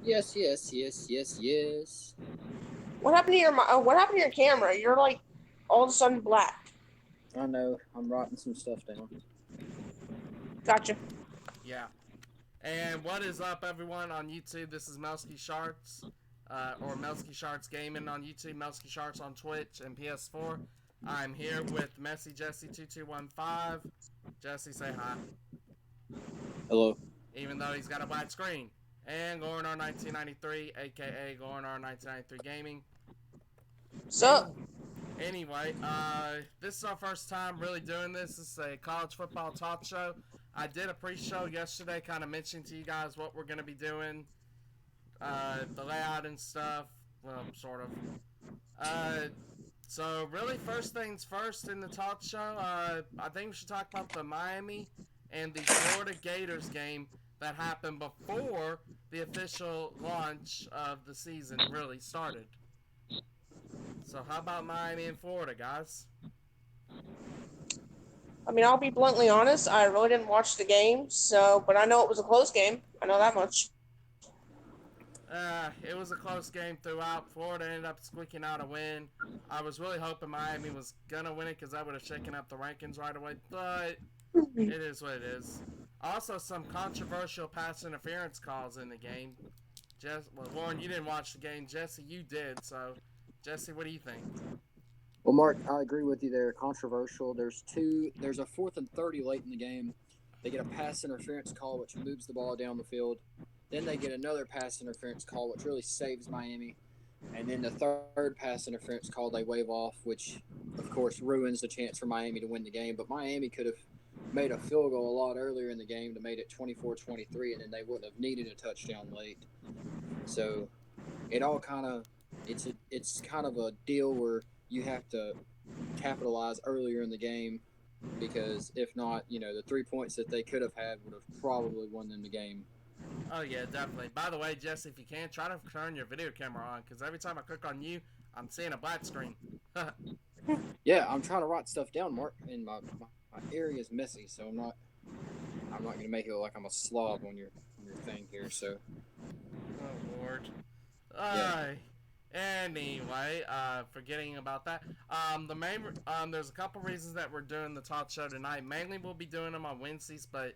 Yes, yes, yes, yes, yes. What happened to your camera? You're like all of a sudden black. I know. I'm writing some stuff down. Gotcha. Yeah. And what is up, everyone, on YouTube? This is Melsky Sharks, or Melsky Sharks Gaming on YouTube, Melsky Sharks on Twitch and PS4. I'm here with Messy Jesse2215. Jesse, say hi. Hello. Even though he's got a white screen. And Gornar1993, aka Gornar1993 Gaming. So, Any Anyway, this is our first time really doing this. This is a college football talk show. I did a pre-show yesterday, kind of mentioning to you guys what we're going to be doing, the layout and stuff. Well, sort of. Uh, so really, first things first in the talk show. I think we should talk about the Miami and the Florida Gators game that happened before the official launch of the season really started. So how about Miami and Florida, guys? I mean, I'll be bluntly honest. I really didn't watch the game, but I know it was a close game. I know that much. It was a close game throughout. Florida ended up squeaking out a win. I was really hoping Miami was gonna win it because that would have shaken up the rankings right away. But it is what it is. Also, some controversial pass interference calls in the game. Lauren, you didn't watch the game. Jesse, you did. So, Jesse, what do you think? Well, Mark, I agree with you there. Controversial. There's a 4th and 30 late in the game. They get a pass interference call, which moves the ball down the field. Then they get another pass interference call, which really saves Miami. And then the third pass interference call they wave off, which, of course, ruins the chance for Miami to win the game. But Miami could have made a field goal a lot earlier in the game to make it 24-23, and then they wouldn't have needed a touchdown late. So it all kind of it's kind of a deal where you have to capitalize earlier in the game because if not, the 3 points that they could have had would have probably won them the game. Oh yeah, definitely. By the way, Jesse, if you can, try to turn your video camera on because every time I click on you, I'm seeing a black screen. Yeah, I'm trying to write stuff down, Mark, and my area is messy, so I'm not gonna make it look like I'm a slob on your thing here. So Oh Lord. yeah, Anyway, forgetting about that. There's a couple reasons that we're doing the talk show tonight. Mainly, we'll be doing them on Wednesdays, but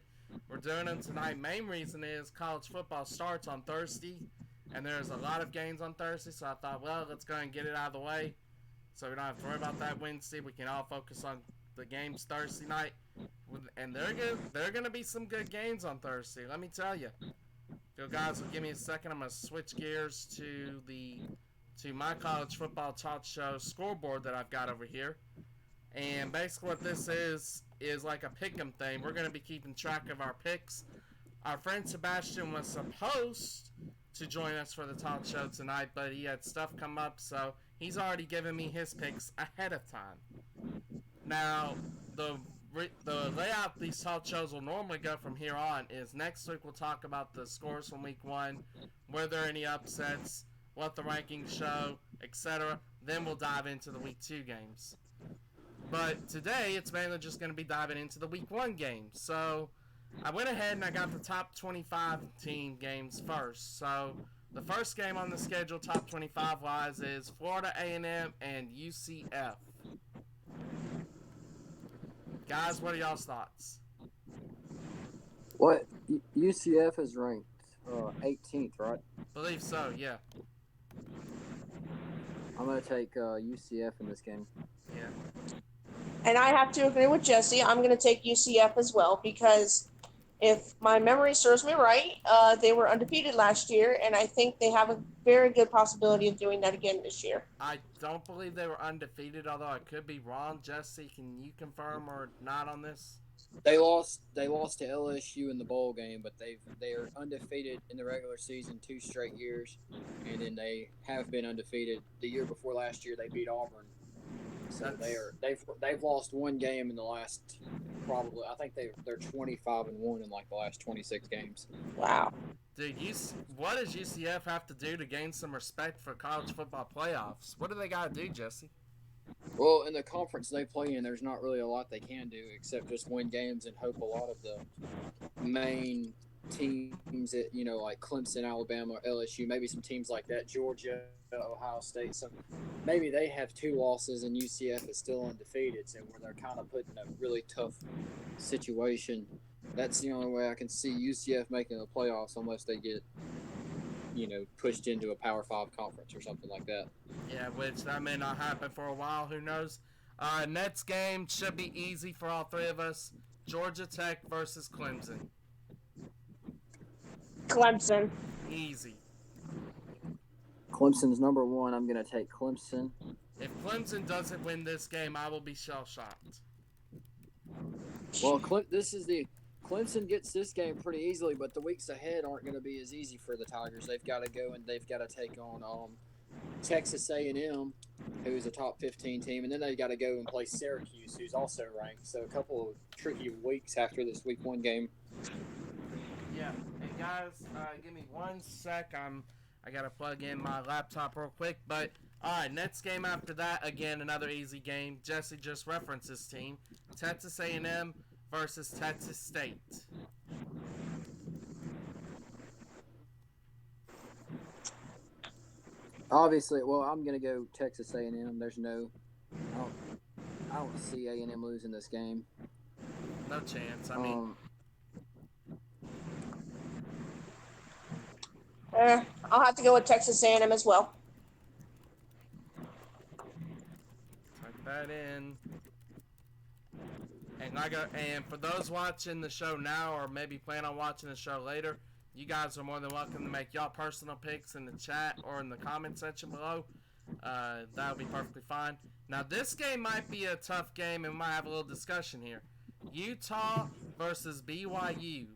we're doing them tonight. Main reason is college football starts on Thursday, and there's a lot of games on Thursday. So I thought, well, let's go and get it out of the way, so we don't have to worry about that Wednesday. We can all focus on the games Thursday night, and they're gonna be some good games on Thursday. Let me tell you. If you guys will give me a second, I'm gonna switch gears to my college football talk show scoreboard that I've got over here. And basically, what this is like a pick'em thing. We're gonna be keeping track of our picks. Our friend Sebastian was supposed to join us for the talk show tonight, but he had stuff come up, so he's already given me his picks ahead of time. Now, the layout these talk shows will normally go from here on is next week we'll talk about the scores from week one, were there any upsets, what the rankings show, etc. Then we'll dive into the week two games. But today it's mainly just going to be diving into the week one games. So I went ahead and I got the top 25 team games first. So the first game on the schedule, top 25 wise, is Florida A&M and UCF. Guys, what are y'all's thoughts? what UCF is ranked 18th, right? Believe so, yeah. I'm gonna take UCF in this game. Yeah. And I have to agree with Jesse. I'm going to take UCF as well because if my memory serves me right, they were undefeated last year, and I think they have a very good possibility of doing that again this year. I don't believe they were undefeated, although I could be wrong. Jesse, can you confirm or not on this? They lost to LSU in the bowl game, but they are undefeated in the regular season 2 straight years, and then they have been undefeated. The year before last year, they beat Auburn. So That's they've lost one game in the last probably I think they're 25-1 in like the last 26 games. Wow. dude. What does UCF have to do to gain some respect for college football playoffs? What do they got to do, Jesse? Well, in the conference they play in, there's not really a lot they can do except just win games and hope a lot of the main teams at like Clemson, Alabama, LSU, maybe some teams like that, Georgia, Ohio State. So maybe they have two losses and UCF is still undefeated, so where they're kind of put in a really tough situation. That's the only way I can see UCF making the playoffs unless they get pushed into a Power Five conference or something like that. Yeah, which that may not happen for a while. Who knows? Next game should be easy for all three of us. Georgia Tech versus Clemson. Clemson. Easy. Clemson's number one. I'm going to take Clemson. If Clemson doesn't win this game, I will be shell shocked. Well, Clemson gets this game pretty easily, but the weeks ahead aren't going to be as easy for the Tigers. They've got to go and they've got to take on Texas A&M, who's a top 15 team, and then they've got to go and play Syracuse, who's also ranked. So a couple of tricky weeks after this week one game. Yeah, hey guys, give me 1 sec. I gotta plug in my laptop real quick. But alright, next game after that, again another easy game. Jesse just referenced this team: Texas A&M versus Texas State. Obviously, well, I'm gonna go Texas A&M. I don't, I don't see A&M losing this game. No chance. I mean, I'll have to go with Texas A&M as well. type that in. And for those watching the show now, or maybe plan on watching the show later, you guys are more than welcome to make y'all personal picks in the chat or in the comment section below. That'll be perfectly fine. Now, this game might be a tough game, and we might have a little discussion here. Utah versus BYU.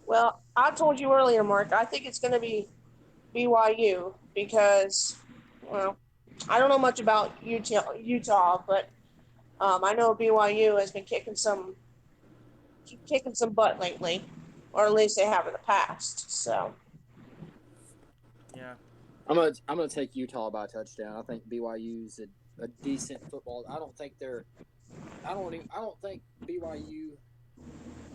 Well, I told you earlier, Mark, I think it's going to be BYU because, well, I don't know much about Utah, but I know BYU has been kicking some butt lately, or at least they have in the past. So, yeah, I'm gonna take Utah by a touchdown. I think BYU's a decent football. I don't think BYU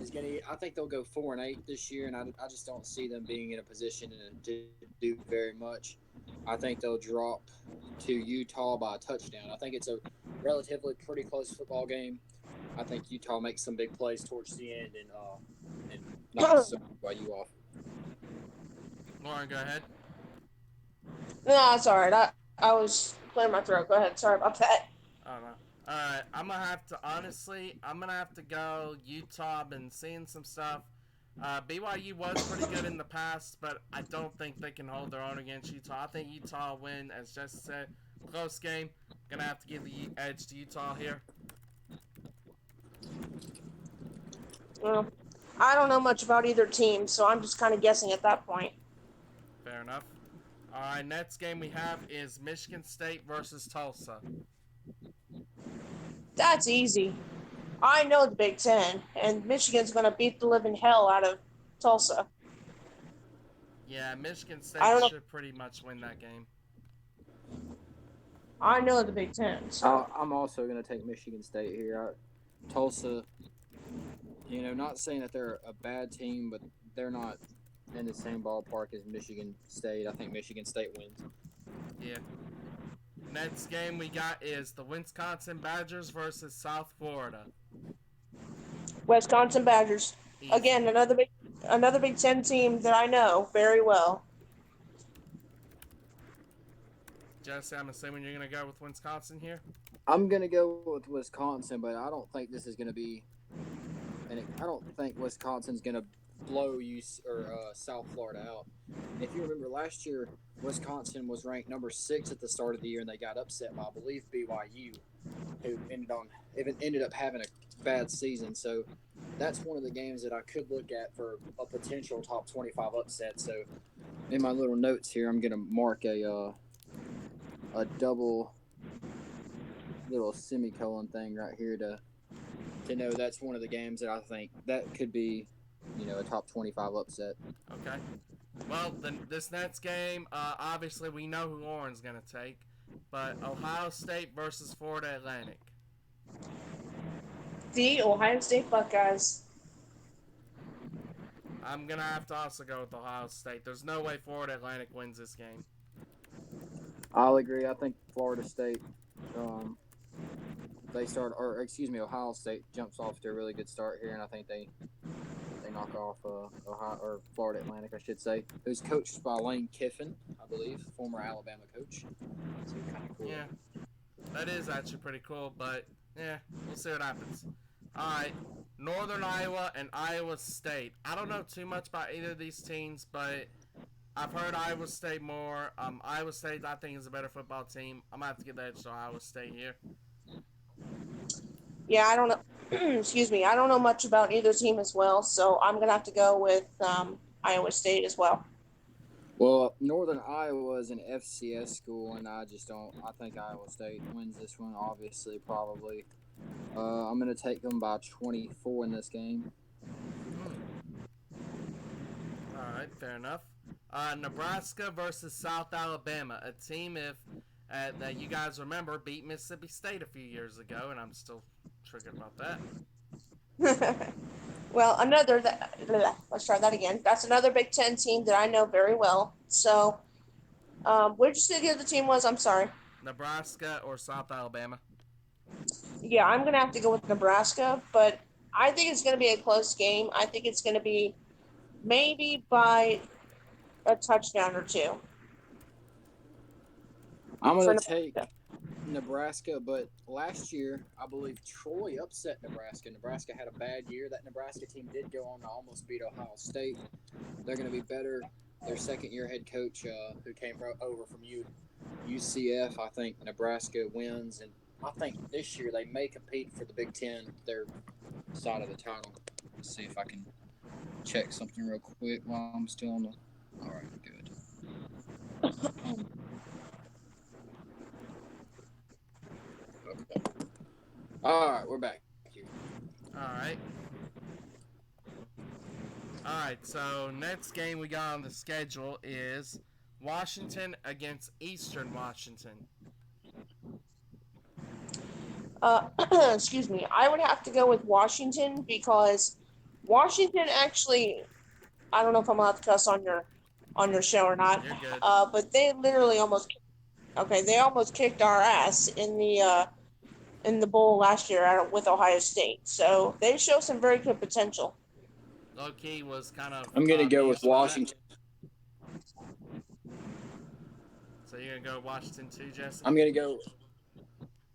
is gonna. I think they'll go 4-8 this year, and I just don't see them being in a position to do very much. I think they'll drop to Utah by a touchdown. I think it's a relatively pretty close football game. I think Utah makes some big plays towards the end and knocks BYU off. Lauren, go ahead. no, it's all right. I was clearing my throat. Go ahead. Sorry about that. I don't know. Alright, I'm gonna have to go Utah. I've been seeing some stuff. BYU was pretty good in the past, but I don't think they can hold their own against Utah. I think Utah will win, as Jesse said. Close game. Gonna have to give the edge to Utah here. Well, I don't know much about either team, so I'm just kind of guessing at that point. Fair enough. Alright, next game we have is Michigan State versus Tulsa. That's easy. I know the Big Ten, and Michigan's going to beat the living hell out of Tulsa. Yeah, Michigan State I don't know. should pretty much win that game. I know the Big Ten. So. I'm also going to take Michigan State here. Tulsa, not saying that they're a bad team, but they're not in the same ballpark as Michigan State. I think Michigan State wins. Yeah. Next game we got is the Wisconsin Badgers versus South Florida. Wisconsin Badgers. Easy. Again, another Big Ten team that I know very well. Jesse, I'm assuming you're going to go with Wisconsin here? I'm going to go with Wisconsin, but I don't think this is going to be I don't think Wisconsin's going to blow South Florida out. If you remember last year, Wisconsin was ranked number 6 at the start of the year, and they got upset by, I believe, BYU, who ended up having a bad season. So that's one of the games that I could look at for a potential top 25 upset. So in my little notes here, I'm going to mark a double little semicolon thing right here to know that's one of the games that I think that could be, a top 25 upset. Okay. Well, then this next game, obviously we know who Lauren's going to take, but Ohio State versus Florida Atlantic. The Ohio State Buckeyes. I'm gonna have to also go with Ohio State. There's no way Florida Atlantic wins this game. I'll agree. I think Florida State, um, they start, or excuse me, Ohio State jumps off to a really good start here, and I think they knock off Ohio or Florida Atlantic, I should say, who's coached by Lane Kiffin, I believe, former Alabama coach. So kind of cool. Yeah, that is actually pretty cool, but yeah, we'll see what happens. Alright, Northern Iowa and Iowa State. I don't know too much about either of these teams, but I've heard Iowa State more. Iowa State, I think, is a better football team. I'm going to have to give that to Iowa State here. Yeah, I don't know. Excuse me. I don't know much about either team as well, so I'm gonna have to go with Iowa State as well. Well, Northern Iowa is an FCS school, and I just don't. I think Iowa State wins this one. Obviously, probably. I'm going to take them by 24 in this game. Alright, fair enough. Nebraska versus South Alabama. A team, if that you guys remember, beat Mississippi State a few years ago, and I'm still triggered about that. Well, let's try that again. That's another Big Ten team that I know very well. So, which city of the team was? I'm sorry. Nebraska or South Alabama? Yeah, I'm gonna have to go with Nebraska, but I think it's gonna be a close game. I think it's gonna be maybe by a touchdown or two. I'm For going to Nebraska. take Nebraska, but last year, I believe Troy upset Nebraska. Nebraska had a bad year. That Nebraska team did go on to almost beat Ohio State. They're going to be better. Their second year head coach, who came over from UCF, I think Nebraska wins. And I think this year they may compete for the Big Ten, their side of the title. Let's see if I can check something real quick while I'm still on the. All right, good. Okay. All right, we're back here. Alright. Alright, so next game we got on the schedule is Washington against Eastern Washington. Excuse me. I would have to go with Washington because Washington actually. I don't know if I'm allowed to cuss on your show or not. You're good. But they literally almost. Okay, they almost kicked our ass in the bowl last year with Ohio State. So they show some very good potential. Low key was kind of I'm going to go with amused by that. Washington. So you're gonna go Washington too, Jesse? I'm going to go.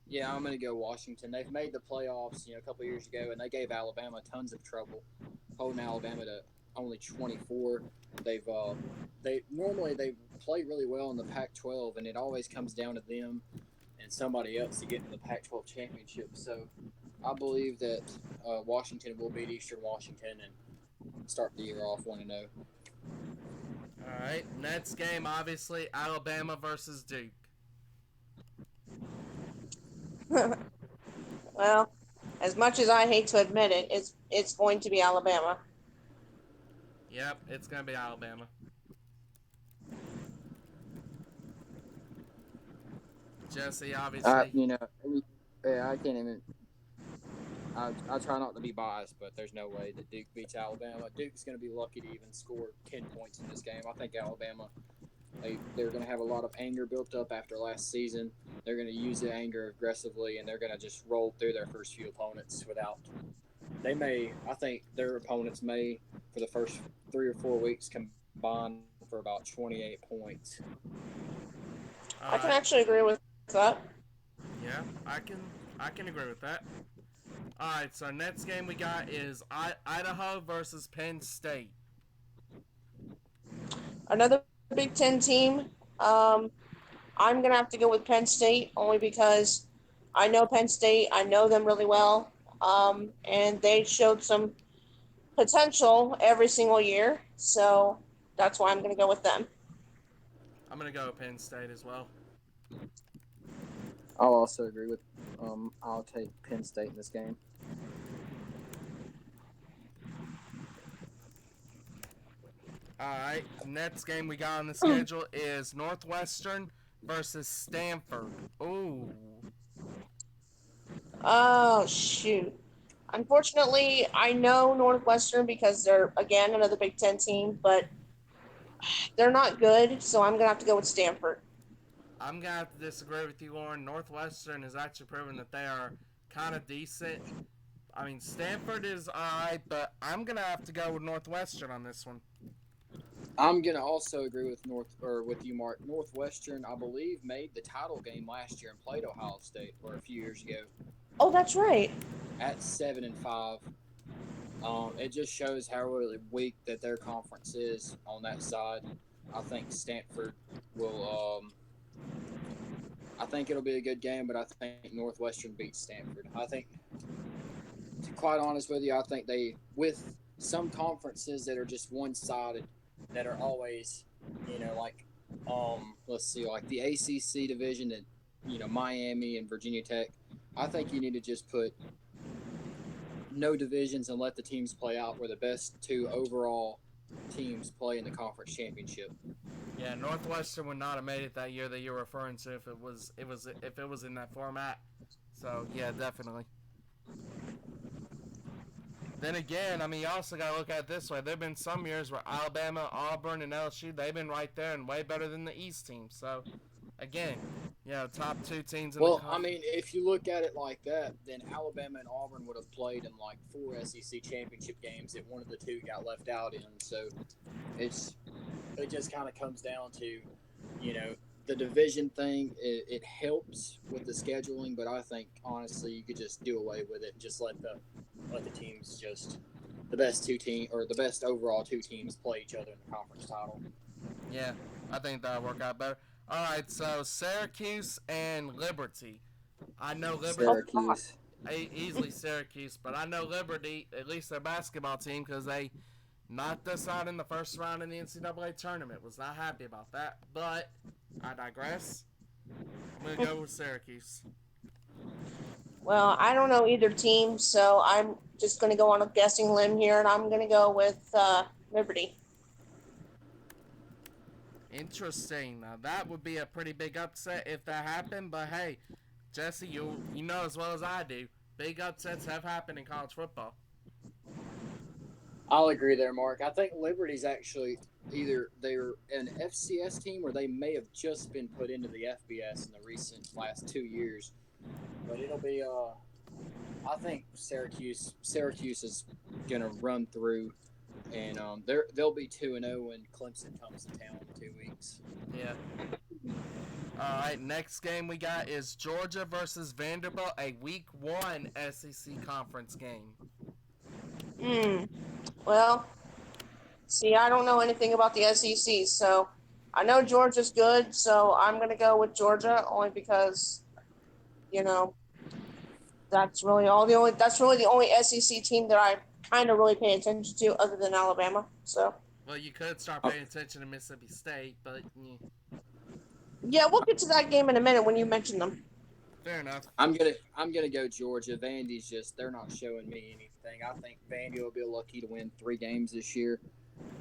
Yeah, I'm going to go Washington. They've made the playoffs, a couple years ago, and they gave Alabama tons of trouble, holding Alabama to only 24. They normally they play really well in the Pac-12, and it always comes down to them and somebody else to get in the Pac-12 championship. So I believe that Washington will beat Eastern Washington and start the year off 1-0. Alright, next game, obviously, Alabama versus Duke. Well, as much as I hate to admit it, it's going to be Alabama. Yep, it's gonna be Alabama. Jesse, obviously. Yeah, I can't even. I try not to be biased, but there's no way that Duke beats Alabama. Duke's going to be lucky to even score 10 points in this game. I think Alabama, they're going to have a lot of anger built up after last season. They're going to use the anger aggressively, and they're going to just roll through their first few opponents without. I think their opponents may, for the first 3 or 4 weeks, combine for about 28 points. I can actually agree with that. Yeah, I can agree with that. Alright, so next game we got is Idaho versus Penn State. Another Big Ten team. I'm gonna have to go with Penn State only because I know Penn State. I know them really well, and they showed some potential every single year. So that's why I'm gonna go with them. I'm gonna go with Penn State as well. I'll also agree with. I'll take Penn State in this game. Alright, next game we got on the schedule is Northwestern versus Stanford. Ooh. Oh shoot! Unfortunately, I know Northwestern because they're, again, another Big Ten team, but they're not good, so I'm going to have to go with Stanford. I'm gonna have to disagree with you, Lauren. Northwestern has actually proven that they are kind of decent. I mean, Stanford is alright, but I'm gonna have to go with Northwestern on this one. I'm gonna also agree with with you, Mark. Northwestern, I believe, made the title game last year and played Ohio State or a few years ago Oh, that's right. at 7-5. It just shows how really weak that their conference is on that side. I think Stanford will. I think it'll be a good game, but I think Northwestern beats Stanford. I think, to quite honest with you, I think they with some conferences that are just one sided, that are always, like, let's see, like the ACC division that, Miami and Virginia Tech. I think you need to just put no divisions and let the teams play out where the best two overall teams play in the conference championship. Yeah, Northwestern would not have made it that year that you're referring to if it was in that format. So yeah, definitely. Then again, I mean, you also got to look at it this way. There have been some years where Alabama, Auburn, and LSU, they've been right there and way better than the East team. So, again, top two teams in the Well, I conference. mean, if you look at it like that, then Alabama and Auburn would have played in like four SEC championship games that one of the two got left out in. So it's it just kind of comes down to, you know, the division thing. It helps with the scheduling, but I think honestly you could just do away with it and just let the teams just the best two team or the best overall two teams play each other in the conference title. Yeah, I think that would work out better. All right, so Syracuse and Liberty. I know Liberty Oh, God. Syracuse. easily Syracuse, but I know Liberty, at least their basketball team, because they knocked us out in the first round in the NCAA tournament. Was not happy about that, but I digress. I'm gonna go with Syracuse. Well, I don't know either team, so I'm just going to go on a guessing limb here, and I'm going to go with Liberty. Interesting. Now that would be a pretty big upset if that happened. But hey, Jesse, you know as well as I do, big upsets have happened in college football. I'll agree there, Mark. I think Liberty's actually either they're an FCS team or they may have just been put into the FBS in the recent last 2 years. But it'll be I think Syracuse is gonna run through, and they'll be 2-0 when Clemson comes to town in 2 weeks. Yeah. All right. Next game we got is Georgia versus Vanderbilt, a Week 1 SEC conference game. Hmm. Well, see, I don't know anything about the SEC, so I know Georgia's good, so I'm going to go with Georgia only because, you know, that's really the only SEC team that I kind of really pay attention to other than Alabama. So, Well, you could start Uh, paying attention to Mississippi State, but yeah, we'll get to that game in a minute when you mention them. fair enough. I'm gonna go Georgia. Vandy's just they're not showing me anything. I think Vandy will be lucky to win 3 games this year.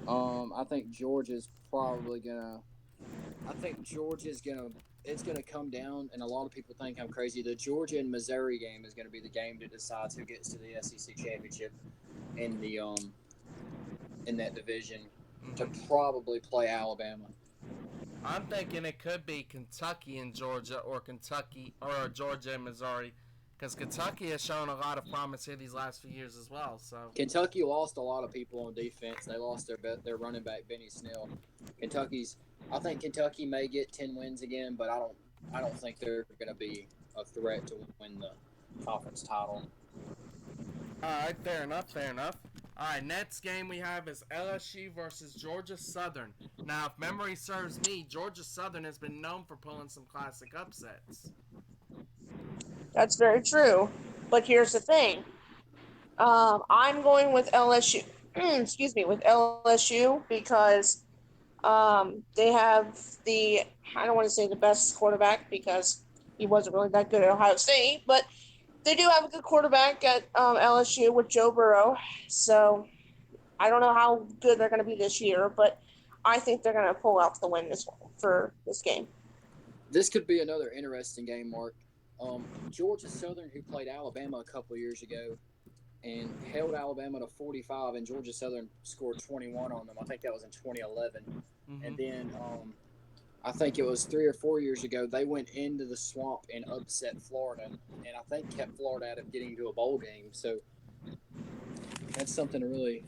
I think Georgia's probably gonna. I think Georgia's gonna. It's gonna come down, and a lot of people think I'm crazy. The Georgia and Missouri game is gonna be the game that decides who gets to the SEC championship in the in that division to Mm-hmm. probably play Alabama. I'm thinking it could be Kentucky and Georgia, or Kentucky or Georgia and Missouri, because Kentucky has shown a lot of promise here these last few years as well. So Kentucky lost a lot of people on defense. They lost their running back Benny Snell. Kentucky's. I think Kentucky may get 10 wins again, but I don't think they're going to be a threat to win the conference title. all right, fair enough, fair enough. All right, next game we have is LSU versus Georgia Southern. Now, if memory serves me, Georgia Southern has been known for pulling some classic upsets. That's very true. But here's the thing. I'm going with LSU. Excuse me, with LSU because they have I don't want to say the best quarterback because he wasn't really that good at Ohio State, but they do have a good quarterback at LSU with Joe Burrow. So I don't know how good they're going to be this year, but I think they're going to pull out the win for this game. This could be another interesting game, Mark. Georgia Southern, who played Alabama a couple years ago, and held Alabama to 45, and Georgia Southern scored 21 on them. I think that was in 2011. Mm-hmm. And then I think it was 3 or 4 years ago, they went into the swamp and upset Florida, and I think kept Florida out of getting to a bowl game. So that's something to really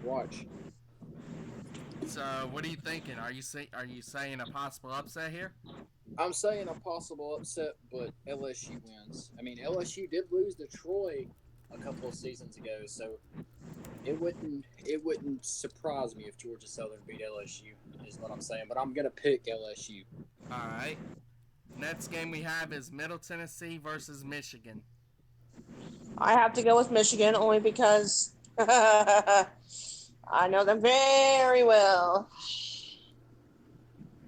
watch. So, what are you thinking? Are you saying a possible upset here? I'm saying a possible upset, but LSU wins. I mean, LSU did lose to Troy a couple of seasons ago, so it wouldn't surprise me if Georgia Southern beat LSU. Is what I'm saying. But I'm gonna pick LSU. All right. Next game we have is Middle Tennessee versus Michigan. I have to go with Michigan only because I know them very well.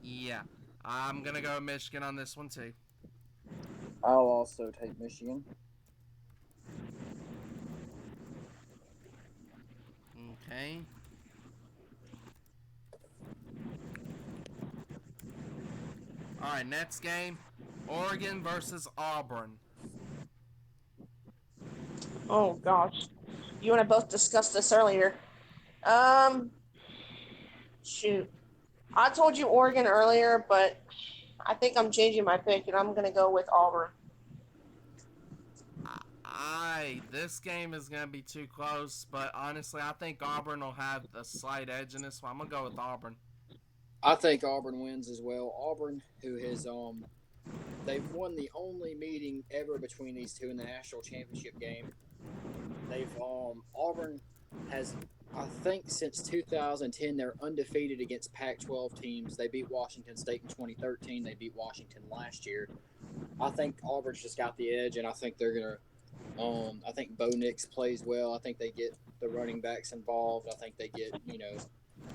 Yeah, I'm gonna go Michigan on this one too. I'll also take Michigan. Okay. All right, next game, Oregon versus Auburn. Oh gosh, you and I both discussed this earlier. Um, shoot, I told you Oregon earlier, but I think I'm changing my pick and I'm gonna go with Auburn. This game is gonna be too close, but honestly, I think Auburn will have the slight edge in this one. I'm gonna go with Auburn. I think Auburn wins as well. Auburn, who has they've won the only meeting ever between these two in the national championship game. They've Auburn has, I think, since 2010 they're undefeated against Pac-12 teams. They beat Washington State in 2013. They beat Washington last year. I think Auburn's just got the edge, and I think they're gonna. I think Bo Nix plays well. I think they get the running backs involved. I think they get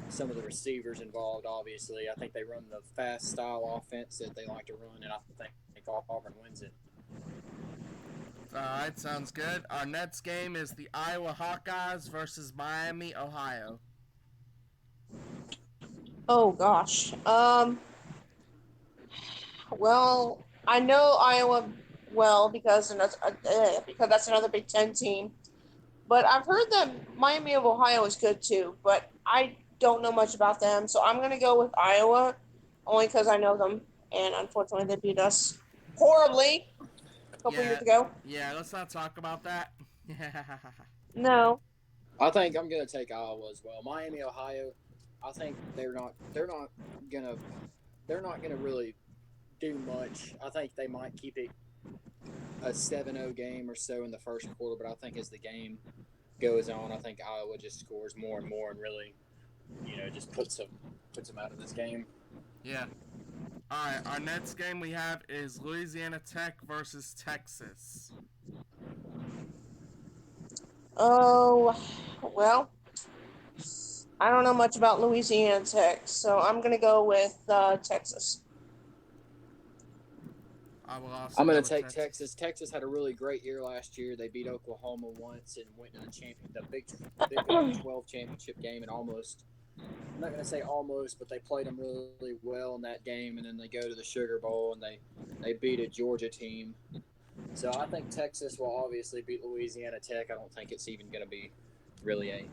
some of the receivers involved. Obviously, I think they run the fast style offense that they like to run, and I think Auburn wins it. All right, sounds good. Our next game is the Iowa Hawkeyes versus Miami, Ohio. Oh gosh. Well, I know Iowa well because that's another Big Ten team. But I've heard that Miami of Ohio is good too. But I don't know much about them, so I'm gonna go with Iowa, only because I know them. And unfortunately, they beat us horribly a couple Yeah, years ago. yeah. Let's not talk about that. No. I think I'm gonna take Iowa as well. Miami, Ohio. I think gonna they're not gonna really do much. I think they might keep it a 7-0 game or so in the first quarter, but I think as the game goes on, I think Iowa just scores more and more and really, just puts them out of this game. Yeah. All right. Our next game we have is Louisiana Tech versus Texas. Oh, well, I don't know much about Louisiana Tech, so I'm gonna go with Texas. I will also I'm go going to with take Texas. Texas. Texas had a really great year last year. They beat Oklahoma once and went to the Big 12 championship game and almost. I'm not going to say almost, but they played them really well in that game, and then they go to the Sugar Bowl and they beat a Georgia team. So I think Texas will obviously beat Louisiana Tech. I don't think it's even going to be really a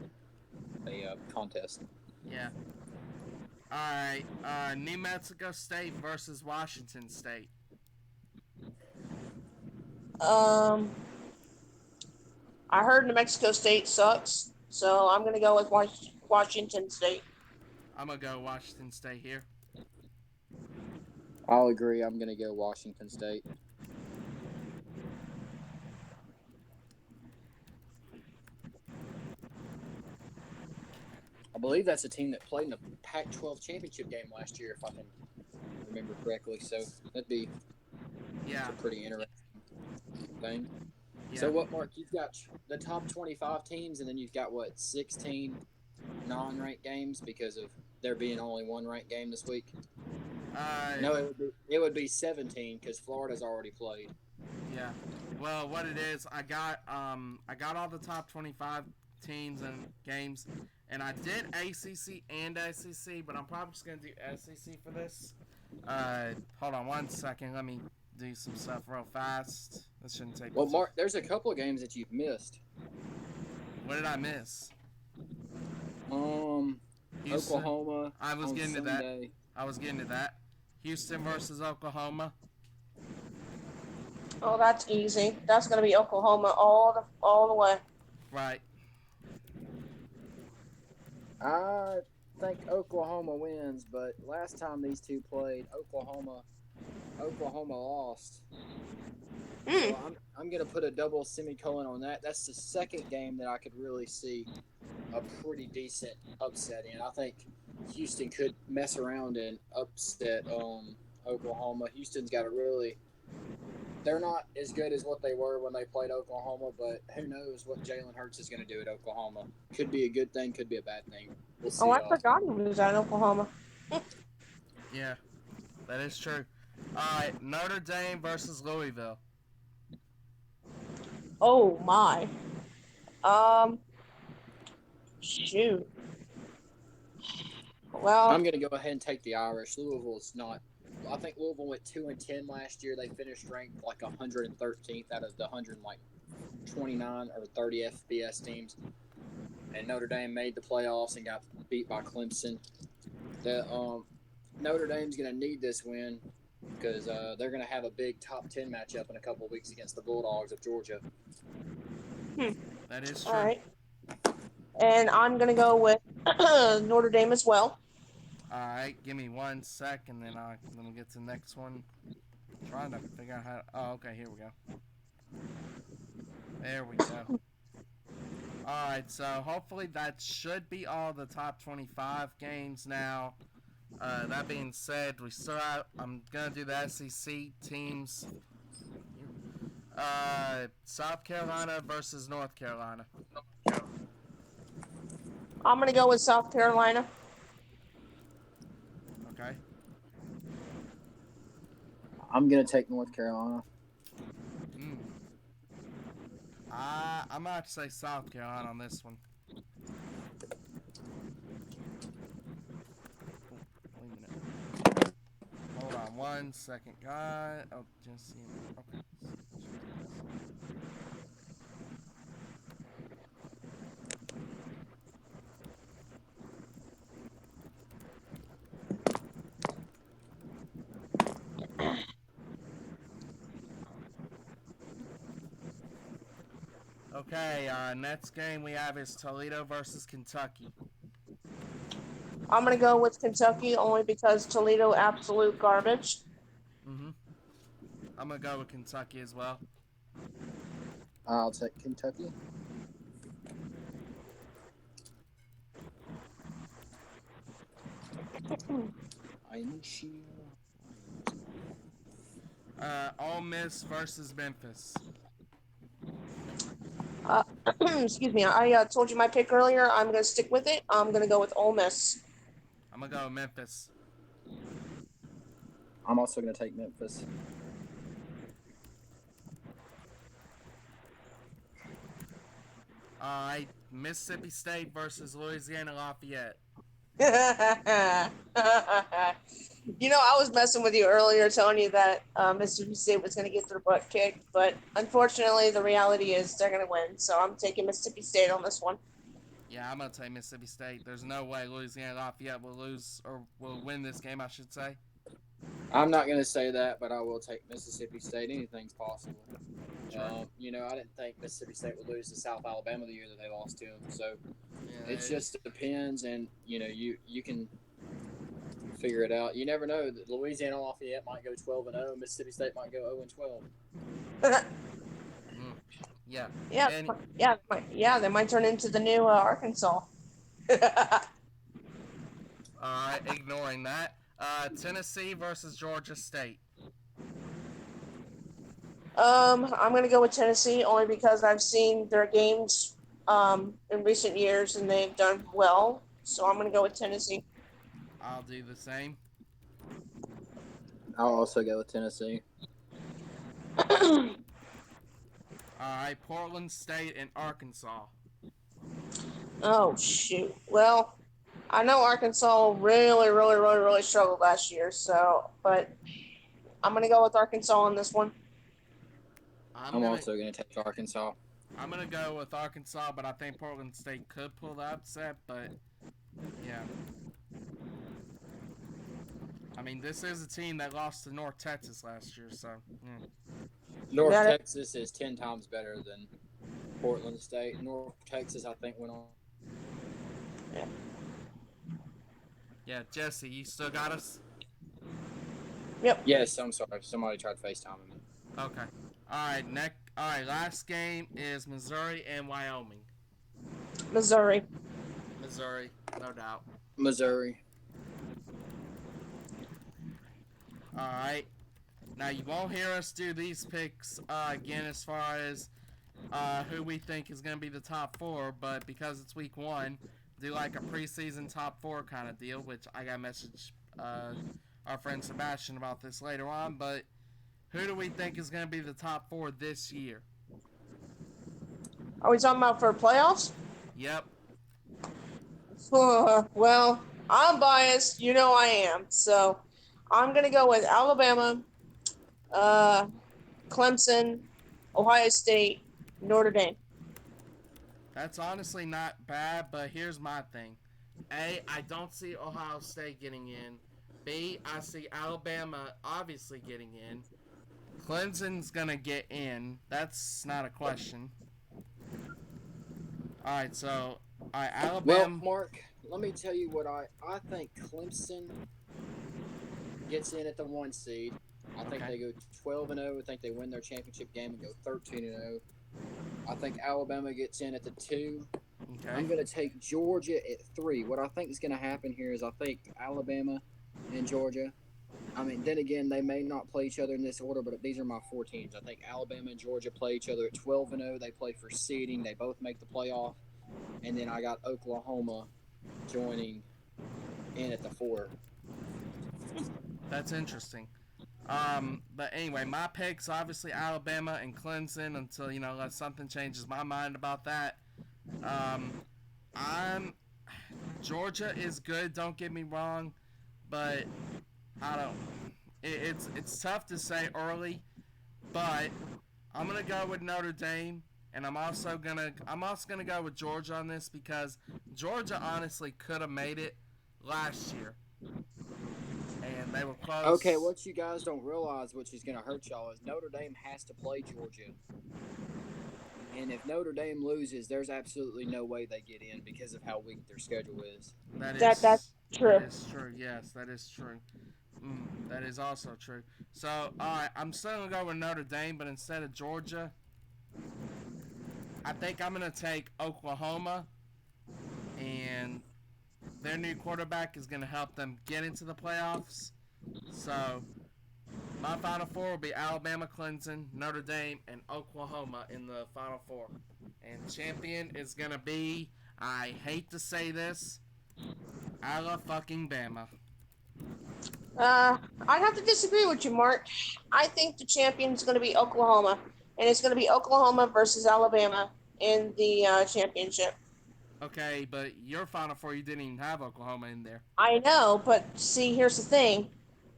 contest. Yeah. All right. New Mexico State versus Washington State. Um, I heard New Mexico State sucks, so I'm gonna go with Washington State. I'm gonna go Washington State here. I'll agree. I'm going to go Washington State. I believe that's a team that played in the Pac-12 championship game last year, if I can remember correctly. So that'd be Yeah. a pretty interesting thing. Yeah. So what, Mark? You've got the top 25 teams, and then you've got 16 non-ranked games because of there being only one ranked game this week. No, it would be 17 because Florida's already played. Yeah. Well, what it is, I got all the top 25 teams and games, and I did ACC and SEC, but I'm probably just gonna do SEC for this. Hold on one second. Let me do some stuff real fast. This shouldn't take me Well, too. Mark, there's a couple of games that you've missed. What did I miss? Um, Houston. Oklahoma I was on getting to that. Sunday. I was getting to that. Houston versus Oklahoma. Oh, that's easy. That's going to be Oklahoma all the way. Right. I think Oklahoma wins, but last time these two played, Oklahoma lost. Hmm. So I'm gonna put a double semicolon on that. That's the second game that I could really see a pretty decent upset in. I think Houston could mess around and upset Oklahoma. Houston's got a really they're not as good as what they were when they played Oklahoma, but who knows what Jalen Hurts is going to do at Oklahoma? Could be a good thing, could be a bad thing. We'll Oh, see. I forgot he was at Oklahoma. Yeah, that is true. All right, Notre Dame versus Louisville. Oh my. Um. Shoot. Well. I'm going to go ahead and take the Irish. Louisville's not. I think Louisville went 2-10 last year. They finished ranked like 113th out of the 129 or 30 FBS teams. And Notre Dame made the playoffs and got beat by Clemson. The Notre Dame's going to need this win because they're going to have a big top 10 matchup in a couple of weeks against the Bulldogs of Georgia. That is All true. right. And I'm going to go with Notre Dame as well. All right, give me 1 second, then let me get to the next one. I'm trying to figure out how. Oh, okay, here we go. There we go. All right, so hopefully that should be all the top 25 games now. That being said, we still have. I'm gonna do the SEC teams. South Carolina versus North Carolina. I'm going to go with South Carolina. Okay. I'm going to take North Carolina. I'm gonna have to say South Carolina on this one. Wait a minute. Hold on 1 second, guy. Oh, just see. Okay. Okay, next game we have is Toledo versus Kentucky. I'm going to go with Kentucky only because Toledo absolute garbage. Mm-hmm. I'm gonna go with Kentucky as well. I'll take Kentucky. Ole Miss versus Memphis. Excuse me. I told you my pick earlier. I'm going to stick with it. I'm going to go with Ole Miss. I'm gonna go with Memphis. I'm also going to take Memphis. Alright, Mississippi State versus Louisiana Lafayette. You know, I was messing with you earlier, telling you that Mississippi State was going to get their butt kicked, but unfortunately, the reality is they're going to win. So I'm taking Mississippi State on this one. Yeah, I'm gonna take Mississippi State. There's no way Louisiana Lafayette will lose or will win this game, I should say. I'm not going to say that, but I will take Mississippi State. Anything's possible. Sure. I didn't think Mississippi State would lose to South Alabama the year that they lost to them. So Yeah, it just depends, and you can figure it out. You never know. Louisiana Lafayette might go 12-0. Mississippi State might go 0-12. Yeah. Yeah, And, they might turn into the new Arkansas. ignoring that. Tennessee versus Georgia State. I'm going to go with Tennessee only because I've seen their games in recent years and they've done well. So I'm going to go with Tennessee. I'll do the same. I'll also go with Tennessee. Alright, Portland State and Arkansas. Oh, shoot. Well, I know Arkansas really struggled last year, but I'm gonna go with Arkansas on this one. I'm I'm gonna also going to take Arkansas. I'm gonna go with Arkansas, but I think Portland State could pull the upset. But yeah, I mean this is a team that lost to North Texas last year, so North That Texas is 10 times better than Portland State. North Texas, I think, went on. yeah. Jesse, you still got us? Yep, Yes, I'm sorry. Somebody tried FaceTiming me. Okay. All right. Next. All right. Last game is Missouri and Wyoming. Missouri. Missouri, no doubt. Missouri. All right. Now you won't hear us do these picks again as far as who we think is going to be the top four, but because it's week one, do like a preseason top four kind of deal. Which I got a message our friend Sebastian about this later on. But who do we think is going to be the top four this year? Are we talking about for playoffs? Yep. Well, I'm biased. You know I am. So I'm gonna go with Alabama, uh, Clemson, Ohio State, Notre Dame. That's honestly not bad, but here's my thing. A, I don't see Ohio State getting in. B, I see Alabama obviously getting in. Clemson's gonna get in. That's not a question. Alright, so alright, Well, Alabama. Mark, let me tell you what I think Clemson gets in at the 1 seed. I think Okay. they go 12-0. I think they win their championship game and go 13-0. I think Alabama gets in at the 2. Okay. I'm going to take Georgia at 3. What I think is going to happen here is I think Alabama and Georgia. I mean, then again, they may not play each other in this order, but these are my 4 teams. I think Alabama and Georgia play each other at 12-0. They play for seeding. They both make the playoff. And then I got Oklahoma joining in at the 4. That's interesting. But anyway, my picks obviously Alabama and Clemson until unless something changes my mind about that. Um, I'm Georgia is good. Don't get me wrong, but I don't. It's tough to say early, but I'm gonna go with Notre Dame, and I'm also gonna go with Georgia on this because Georgia honestly could have made it last year, and they were Okay, close. what you guys don't realize, which is going to hurt y'all, is Notre Dame has to play Georgia. And if Notre Dame loses, there's absolutely no way they get in because of how weak their schedule is. That That's is that true. is true. Yes, that is true. That is also true. So, all right, I'm still gonna go with Notre Dame, but instead of Georgia, I think I'm gonna take Oklahoma, and their new quarterback is gonna help them get into the playoffs. So, my Final Four will be Alabama, Clemson, Notre Dame, and Oklahoma in the Final Four. And champion is gonna be, I hate to say this, Bama. I'd have to disagree with you, Mark. I think the champion is going to be Oklahoma, and it's going to be Oklahoma versus Alabama in the championship. Okay, but your Final Four, you didn't even have Oklahoma in there. I know, but see, here's the thing.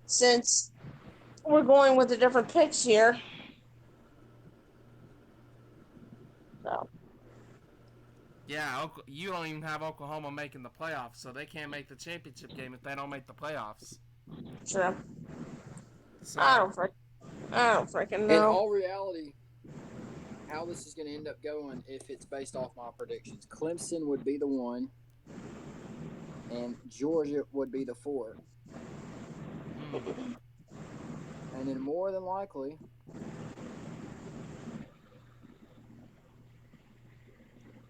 Since we're going with the different picks here, so Yeah, you don't even have Oklahoma making the playoffs, so they can't make the championship game if they don't make the playoffs. sure. I So, don't freaking, I don't freaking In know. all reality, how this is going to end up going, if it's based off my predictions, Clemson would be the 1, and Georgia would be the 4. mm, And then more than likely,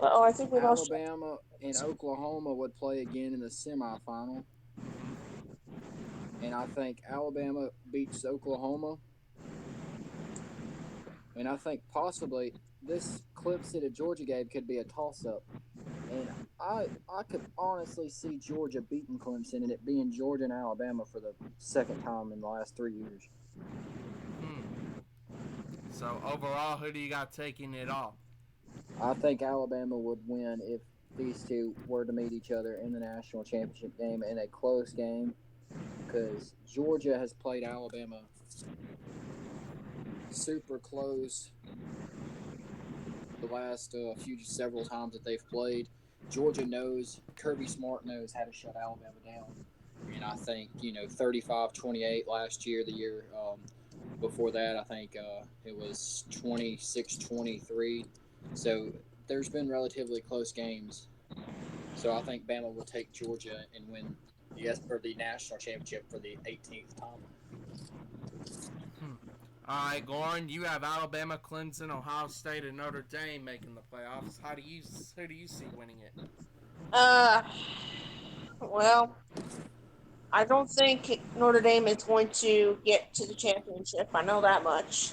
Oh, I think we lost. Alabama and Oklahoma would play again in the semifinal. mhm. And I think Alabama beats Oklahoma. And I think possibly this Clemson to Georgia game could be a toss-up. And I could honestly see Georgia beating Clemson and it being Georgia and Alabama for the second time in the last 3 years. So overall, who do you got taking it all? I think Alabama would win if these two were to meet each other in the national championship game in a close game. because Georgia has played Alabama super close the last few several times that they've played. Georgia knows Kirby Smart knows how to shut Alabama down, and I think 35-28 last year. The year before that, I think it was 26-23. So there's been relatively close games. So I think Bama will take Georgia and win for the national championship for the 18th time. Hmm. All right, Goran, you have Alabama, Clemson, Ohio State, and Notre Dame making the playoffs. Who do you see winning it? Uh, well, I don't think Notre Dame is going to get to the championship. I know that much.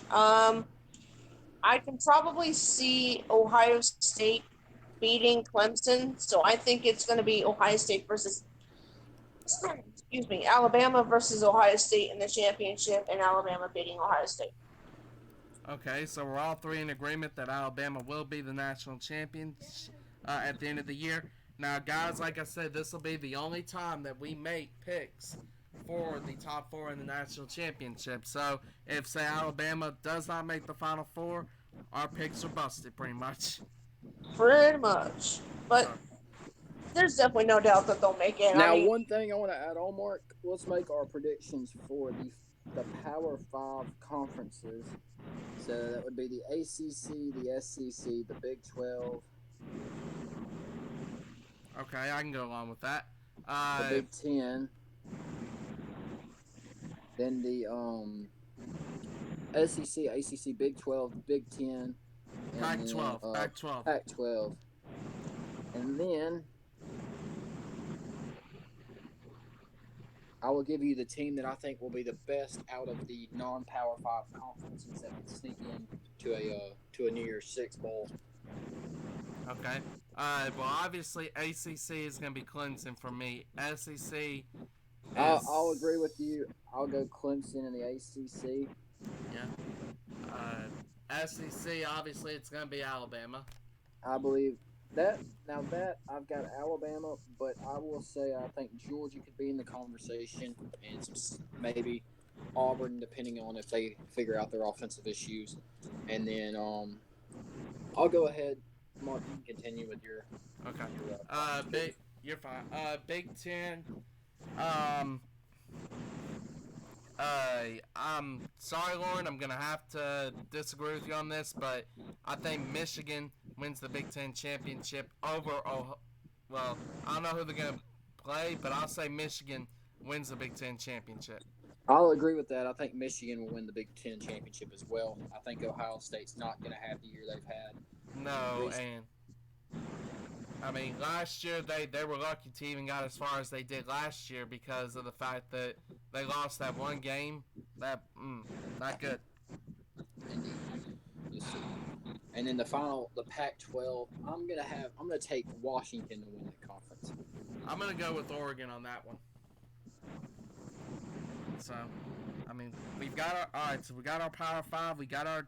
I can probably see Ohio State beating Clemson, so I think it's going to be Ohio State versus excuse me, Alabama versus Ohio State in the championship, and Alabama beating Ohio State. Okay, so we're all three in agreement that Alabama will be the national champions at the end of the year. Now, guys, like I said, this will be the only time that we make picks for the top four in the national championship. So, if, say, Alabama does not make the Final Four, our picks are busted pretty much. Pretty much. But So, there's definitely no doubt that they'll make it. I Now, mean, one thing I want to add on, Mark. Let's make our predictions for the Power Five conferences. So that would be the ACC, the SEC, the Big 12, okay, I can go along with that. the Big 10, then the SEC, ACC, Big 12, Big 10, and Pac then 12, Pac 12. Pac 12. And then I will give you the team that I think will be the best out of the non-Power Five conferences that can sneak in to a New Year's Six bowl. Okay. Well, obviously, ACC is going to be Clemson for me. SEC is. I'll agree with you. I'll go Clemson in the ACC. Yeah. SEC, obviously, it's going to be Alabama. I believe that. Now that I've got Alabama, but I will say I think Georgia could be in the conversation, and maybe Auburn, depending on if they figure out their offensive issues. And then I'll go ahead. Mark, you can continue with your. Okay. Your You're fine. Big Ten. Um. I'm sorry, Lauren. I'm gonna have to disagree with you on this, but I think Michigan wins the Big Ten championship over. Well, I don't know who they're gonna play, but I'll say Michigan wins the Big Ten championship. I'll agree with that. I think Michigan will win the Big Ten championship as well. I think Ohio State's not going to have the year they've had. No, and I mean last year they were lucky to even got as far as they did last year because of the fact that they lost that one game. Not good. Indeed. Yes, sir. And then the Pac-12. I'm gonna take Washington to win the conference. I'm gonna go with Oregon on that one. So, I mean, we've got our all right. So we got our Power Five, we got our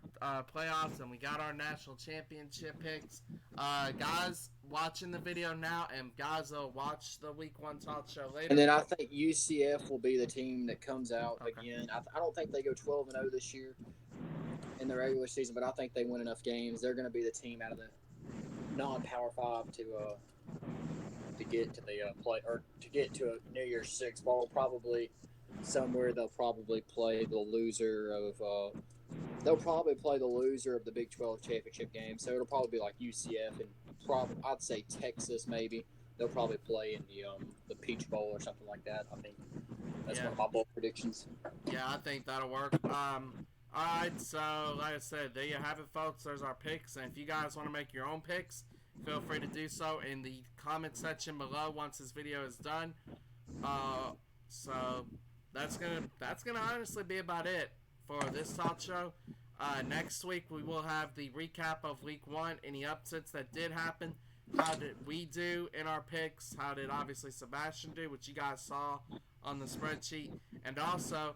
playoffs, and we got our national championship picks. Guys, watching the video now, and guys, will watch the Week 1 talk show later. And then I think UCF will be the team that comes out Okay. again. I don't think they go 12-0 this year in the regular season, but I think they win enough games. They're going to be the team out of the non-Power Five to get to the play or to get to a New Year's Six bowl. Probably somewhere they'll probably play the loser of. They'll probably play the loser of the Big 12 championship game. So it'll probably be like UCF and probably I'd say Texas maybe. They'll probably play in the Peach Bowl or something like that. I think that's one of my bold predictions. Yeah, I think that'll work. Alright, so like I said, there you have it, folks. There's our picks, and if you guys want to make your own picks, feel free to do so in the comment section below once this video is done. So that's gonna honestly be about it for this talk show. Next week we will have the recap of Week 1, any upsets that did happen. How did we do in our picks? How did obviously Sebastian do, which you guys saw on the spreadsheet, and also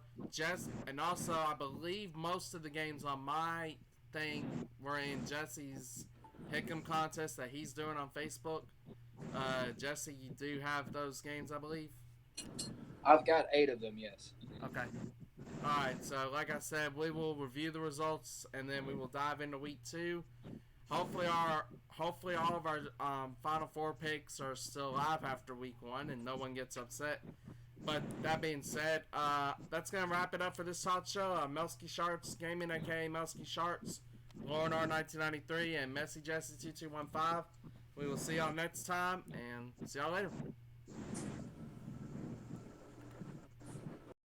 I believe most of the games on my thing were in Jesse's pick'em contest that he's doing on Facebook. Jesse, you do have those games, I believe. I've got 8 of them. Yes. Okay. Alright, so like I said, we will review the results and then we will dive into week 2. Hopefully all of our Final Four picks are still alive after week 1 and no one gets upset. But that being said, that's gonna wrap it up for this hot show. Melsky Sharts Gaming, aka Melsky Sharts, Lauren R1993, and Messy Jesse 2215. We will see y'all next time and see y'all later.